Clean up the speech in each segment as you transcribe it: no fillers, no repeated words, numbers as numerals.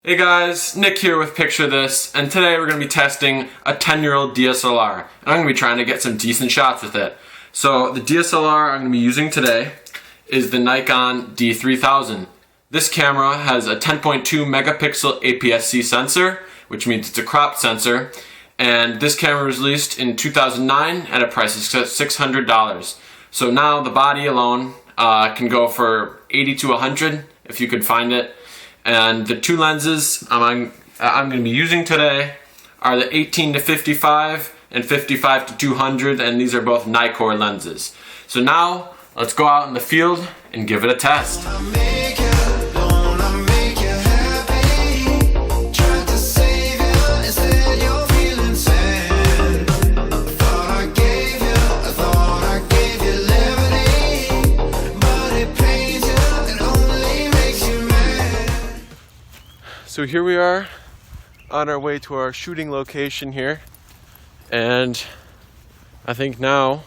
Hey guys, Nick here with Picture This, and today we're going to be testing a 10-year-old DSLR, and I'm going to be trying to get some decent shots with it. So the DSLR I'm going to be using today is the Nikon D3000. This camera has a 10.2 megapixel APS-C sensor, which means it's a cropped sensor, and this camera was released in 2009 at a price of $600. So now the body alone can go for $80 to $100 if you could find it. And the two lenses I'm going to be using today are the 18 to 55 and 55 to 200, and these are both Nikon lenses. So now let's go out in the field and give it a test. So here we are on our way to our shooting location here, and I think now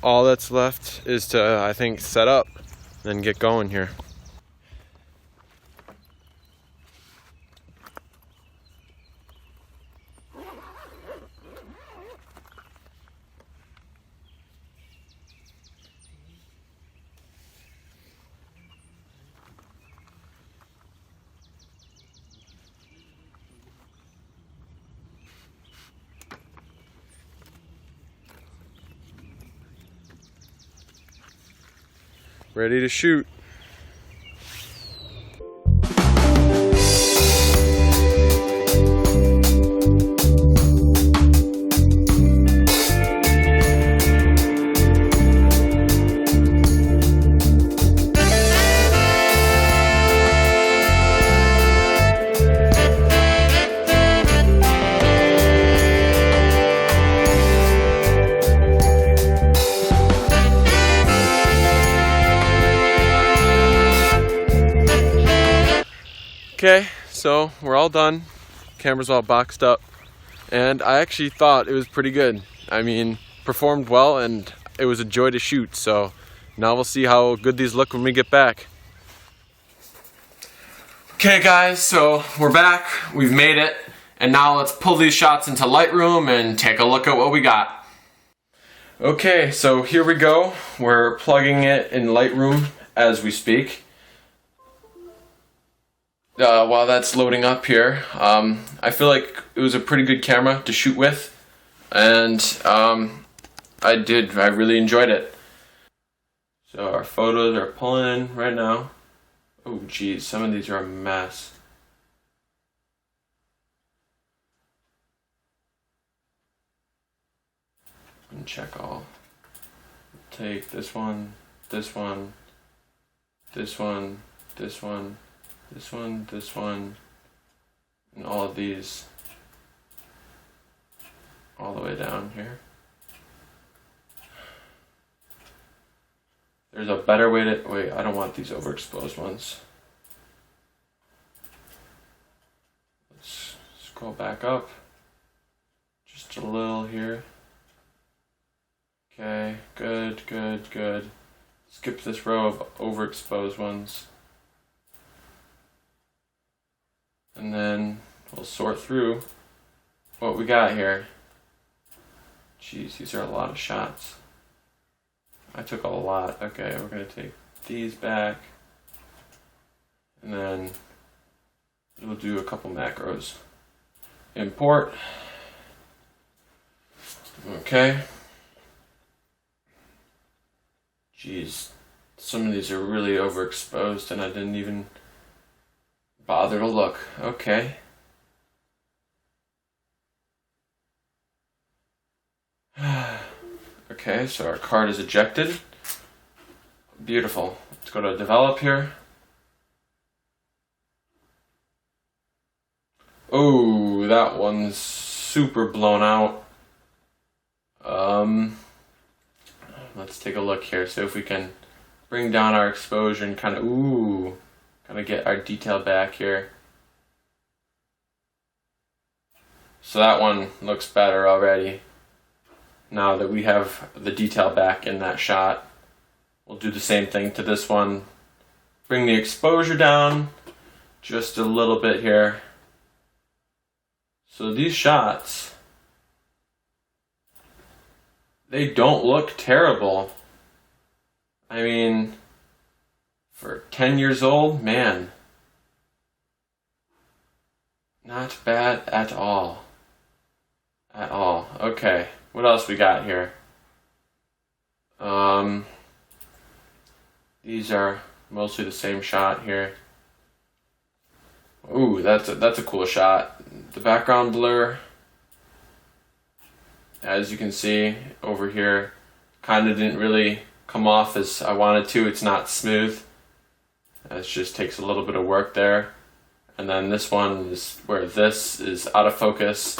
all that's left is to, set up and get going here. Ready to shoot. Okay, so we're all done. Camera's all boxed up, and I actually thought it was pretty good. I mean, performed well, and it was a joy to shoot. So now we'll see how good these look when we get back. Okay guys, so we're back, we've made it, and now let's pull these shots into Lightroom and take a look at what we got. Okay, so here we go. We're plugging it in Lightroom as we speak. While that's loading up here, I feel like it was a pretty good camera to shoot with, and I really enjoyed it. So our photos are pulling in right now. Oh geez, some of these are a mess. And check all. Take this one, this one, this one, this one, this one, this one, and all of these all the way down here. There's a better way to, wait, I don't want these overexposed ones. Let's scroll back up just a little here. Okay, good, good, good. Skip this row of overexposed ones. And then we'll sort through what we got here. Jeez, these are a lot of shots. I took a lot. Okay, we're going to take these back. And then we'll do a couple macros. Import. Okay. Jeez, some of these are really overexposed and I didn't even bother to look. Okay. Okay, so our card is ejected. Beautiful. Let's go to develop here. Oh, that one's super blown out. Let's take a look here. So if we can bring down our exposure and kind of get our detail back here. So that one looks better already. Now that we have the detail back in that shot, we'll do the same thing to this one. Bring the exposure down just a little bit here. So these shots, they don't look terrible. I mean, for 10 years old, man, not bad at all. At all. Okay, what else we got here? These are mostly the same shot here. Ooh, that's a cool shot. The background blur, as you can see over here, kind of didn't really come off as I wanted to. It's not smooth. It just takes a little bit of work there. And then this one is where this is out of focus.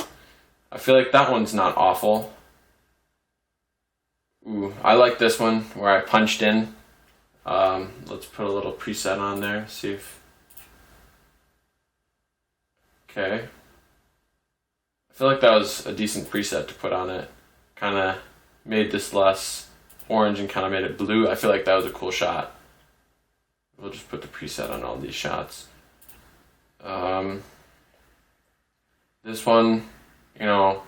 I feel like that one's not awful. Ooh, I like this one where I punched in. Let's put a little preset on there, see if... Okay. I feel like that was a decent preset to put on it. Kind of made this less orange and kind of made it blue. I feel like that was a cool shot. We'll just put the preset on all these shots. This one, you know,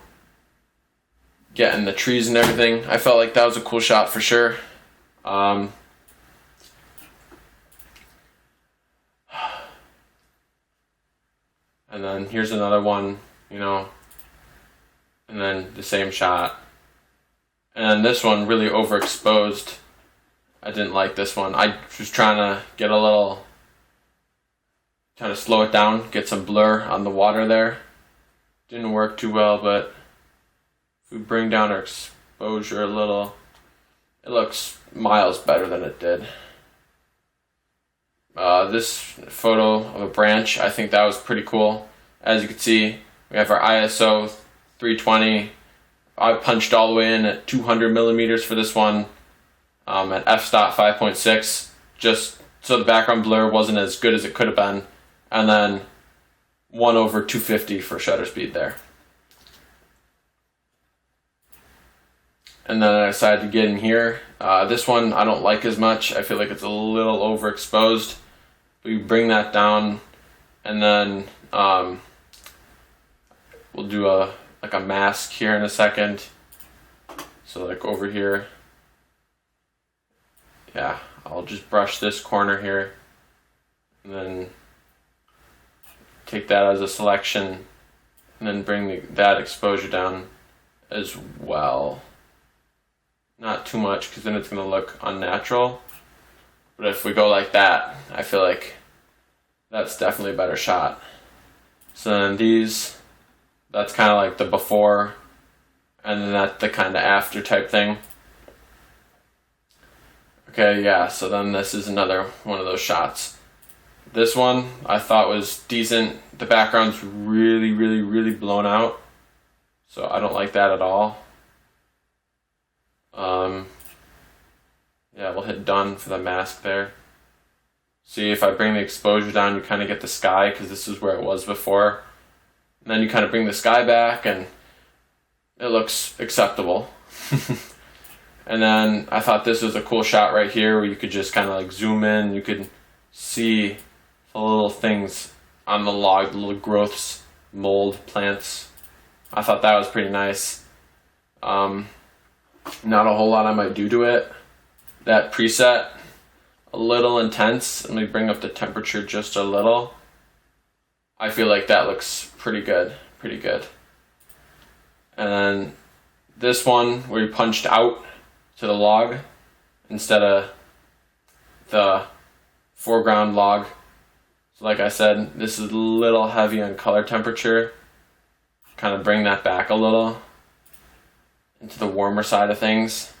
getting the trees and everything, I felt like that was a cool shot for sure. And then here's another one, you know, and then the same shot. And then this one really overexposed. I didn't like this one. I was trying to get a little, trying to slow it down, get some blur on the water there. Didn't work too well, but if we bring down our exposure a little, it looks miles better than it did. This photo of a branch, I think that was pretty cool. As you can see, we have our ISO 320. I punched all the way in at 200 millimeters for this one, at f-stop 5.6, just so the background blur wasn't as good as it could have been, and then 1/250 for shutter speed there. And then I decided to get in here. This one I don't like as much. I feel like it's a little overexposed. We bring that down, and then we'll do a mask here in a second. So like over here, yeah, I'll just brush this corner here, and then take that as a selection, and then bring that exposure down as well. Not too much, because then it's going to look unnatural. But if we go like that, I feel like that's definitely a better shot. So then these, that's kind of like the before, and then that's the kind of after type thing. Okay, yeah, so then this is another one of those shots. This one I thought was decent. The background's really, really, really blown out, so I don't like that at all. Yeah, we'll hit done for the mask there. See, if I bring the exposure down, you kind of get the sky, because this is where it was before. And then you kind of bring the sky back, and it looks acceptable. And then I thought this was a cool shot right here, where you could just kind of like zoom in. You could see the little things on the log, the little growths, mold, plants. I thought that was pretty nice. Not a whole lot I might do to it. That preset, a little intense. Let me bring up the temperature just a little. I feel like that looks pretty good, pretty good. And then this one where you punched out to the log instead of the foreground log. So like I said, this is a little heavy on color temperature. Kind of bring that back a little into the warmer side of things.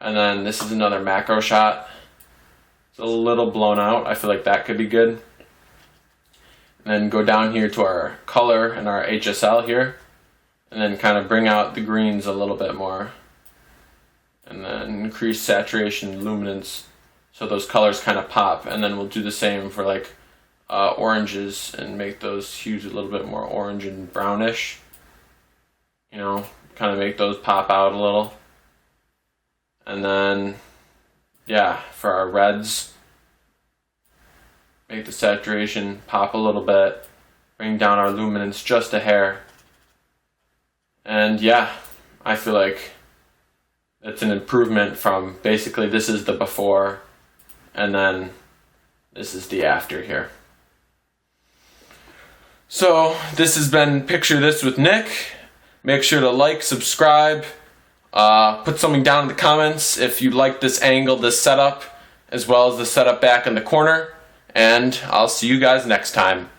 And then this is another macro shot. It's a little blown out. I feel like that could be good. And then go down here to our color and our HSL here, and then kind of bring out the greens a little bit more, and then increase saturation, luminance, so those colors kind of pop. And then we'll do the same for like oranges, and make those hues a little bit more orange and brownish, you know, kind of make those pop out a little. And then yeah, for our reds, make the saturation pop a little bit, bring down our luminance just a hair. And yeah, I feel like it's an improvement from basically this is the before and then this is the after here. So this has been Picture This with Nick. Make sure to like, subscribe, put something down in the comments if you like this angle, this setup, as well as the setup back in the corner. And I'll see you guys next time.